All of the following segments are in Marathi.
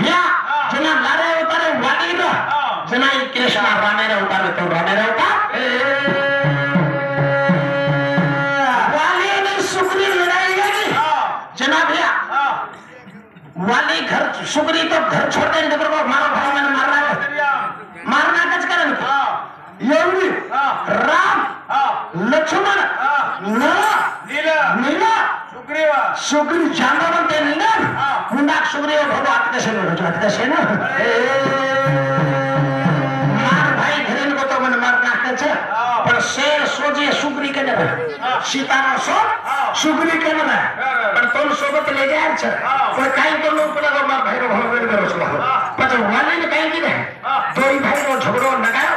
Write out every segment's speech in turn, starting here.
या जना लारे उतारे वाली ना जना कृष्ण रामे रे उतारे तो रामे रे उतार वाली ने सुग्री लड़ाई लगी जना भैया वाली घर सुग्री तो घर छोड़ दे इधर को मारो भाई मैंने मारना कच करन योगी राम लक्ष्मण नीला सुग्री जानवर ते नीला मुंडा सुग्री भगवान कैसे ना मार भाई घरेन को तो मन मारना कच पर शेर सोजे सुग्री के नर सीतारा सो सुग्री के नर पर तोल सोबत ले जाय छ पर काई तो लोग पड़ा मार भाई रो भगवान में रसला पर वाले ने काई की है दोई भाई रो झगड़ो लगाओ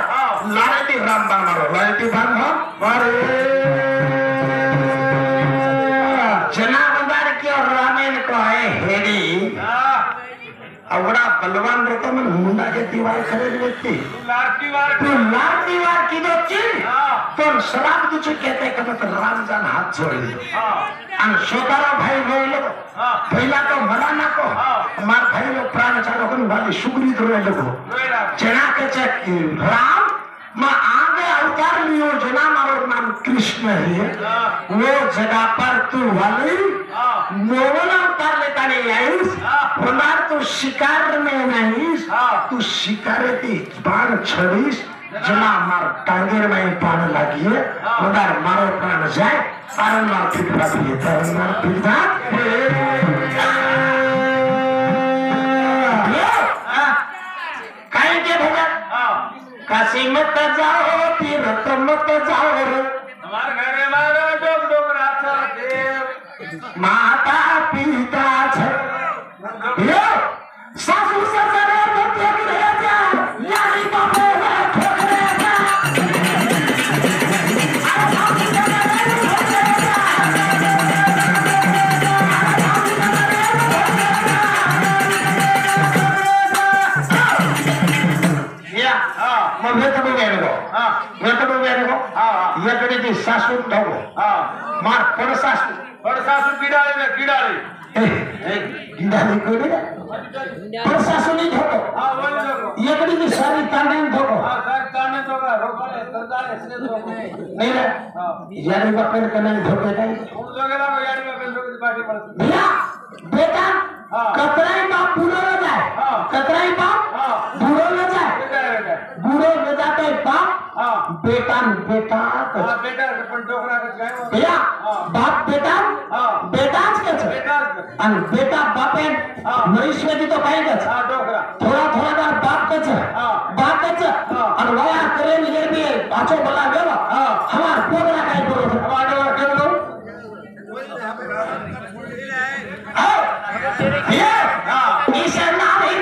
लारेती राम बाण मारो लारेती बाण मारे जनावर की और रामेन को है हेडी अवड़ा बलवान रहता मन मुंडा के दीवार खरीद लेती तू लार दीवार की दो चीज तो शराब तुझे कहते कहते तो राम जान हाथ छोड़ दियो अन सोतारा भाई रोई लो पहला तो मरा ना को मार भाई लोग प्राण चालो कन वाली सुग्री रोए लगो जना के चक राम मां आगे अवतार लियो जना मारो नाम कृष्ण है वो जगह पर तू वाली मोहन अवतार लेता नहीं आईस हमार तू शिकार में नहीं तू शिकारे थी बाण छड़ीस जना मार टांगेर में बाण लगी है मगर मारो प्राण जाए कारण मार पिटवा दिए कारण मार पिटवा काहे के भगत काशी मत जाओ तीर्थ मत जाओ हमार घरे मारो डोक डोक राथा देव माता पिता छ यो सासू ससुर तो देख रहे जा यारी बापे ठोक रहे जा ये सासू ठोको मार पड़सासू कीड़ाली कीड़ाली को दे पड़सासू नहीं ठोको ये कड़ी की सारी ताने ठोको नहीं रे यारी बापेन कने ठोके नहीं भैया बेटा कतराई बाप पूरा हो जाए कतराई बाप बूढ़ो हो जाए बूढ़ो हो जाते बाप बेटा बेटा बेटा भैया बाप बेटा बेटा अन बेटा बापे नईश्वरी तो काय गच थोड़ा थोड़ा बार बाप कच अन वया करे लिए भी पाछो बला गेलो हमार पोगरा काय बोलो हमारे और के बोलो ये ईश्वर नाम ही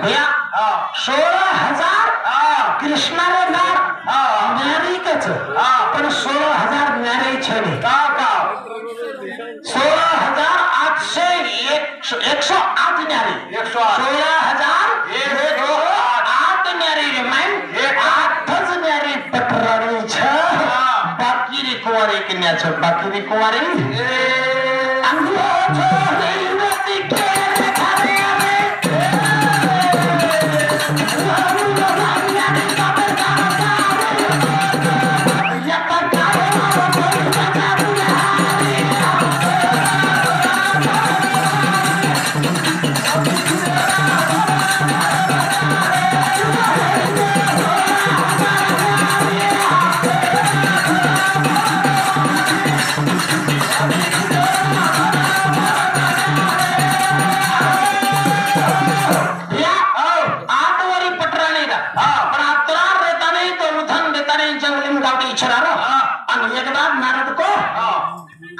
भैया 16,000 कृष्णा रे नार नारी कच पण 16,000 नारी छेनी का 16,808 नारी 16,108 नारी रिमाइन 8 नारी पटराणी छ बाकी री कुंवारी कन्या छ बाकी री कुंवारी अंगो छो नती के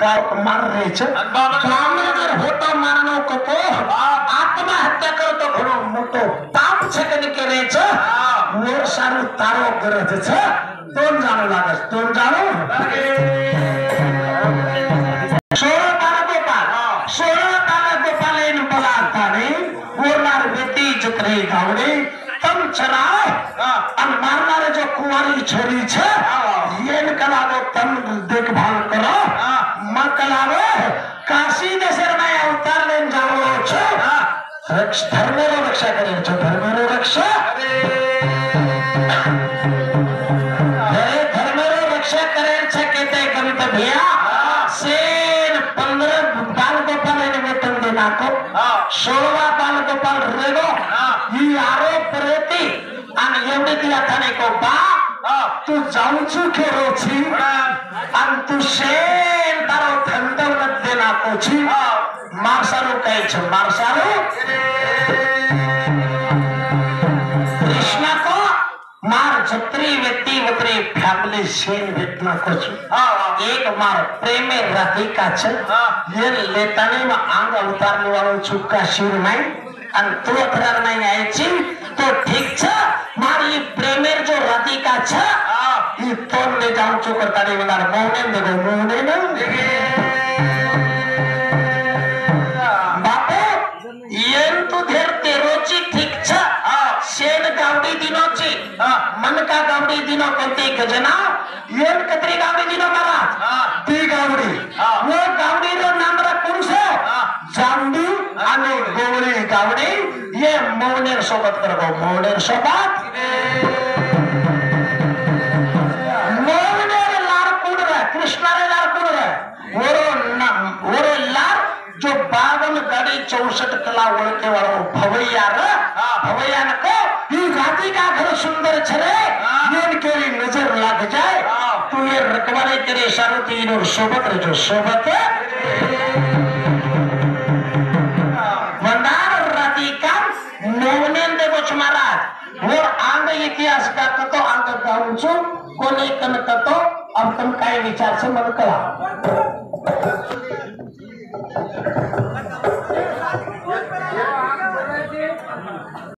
गाव मारायचं जर होतं मारणं कतो आत्महत्या करतो म्हणून मोठो ताप छकन करायचं मोर सारू तारो गरजच तोंड जाणू लागस तोंड जाणू 16 तारा गोपाल इन बलाताने बोलणार बेटी जत्रे गावडे तम चराव अन मारनारे जो कुंवारी छोरी छे येन कलावो तम देखभाल करो म कलावो काशी देशर में अवतार लेन जावो छो धर्मेरो रक्षा करे छो धर्मेरो रक्षा धर्मेरो रक्षा करे छे केते कवित भैया सेन 15 बाल गोपाल ने वेतन देना को 16 बाल गोपाल रेगो ये आरोप प्रति अन एवढे दिला थाने को बा तू जाऊचू खेरो छी अन तू सेन तारो धंधवत देना को छी मारसारो कहे छ मारसारो कृष्ण को मार छत्री व्यक्ति वत्री फैमिली सेन वेतना को छी एक मार प्रेमे राधिका छ ये लेताने में आंग उतारने वालों चुका शिर में अन तू अथरार में आए छी तो ठीक छ मारी प्रेमेर जो राधिका छ ये तो ले जाऊं चो करता नहीं मदार मोहने देखो मोहने न बापू ये तो धेर तेरोची ठीक छ सेन गावडी दिनोची मन का गावडी दिनो कोणती गजना ये कतरी गावडी दिनो महाराज ती गावडी वो गावडी रो नाम रा पुरुष जांबू आणि गोवळी गावडी ये मोहनेर सोबत करगो मोहनेर सोबत मोहनेर लार कुड रे कृष्णारे लार कुड रे ओरो लार जो 52 गाड़ी 64 कला ओळखे वाळो भवैया रे भवैया न को ई राधिका घर सुंदर छरे येन केरी नजर लाग जाए तू ये रखवाले करे शारती नो सोबत रे जो सोबत वंदार राधिका मोहनेन देखो महाराज वो आंग इतिहास का तो आंग गाऊंचो कोने कन तो अब तुम काय विचार से मन करा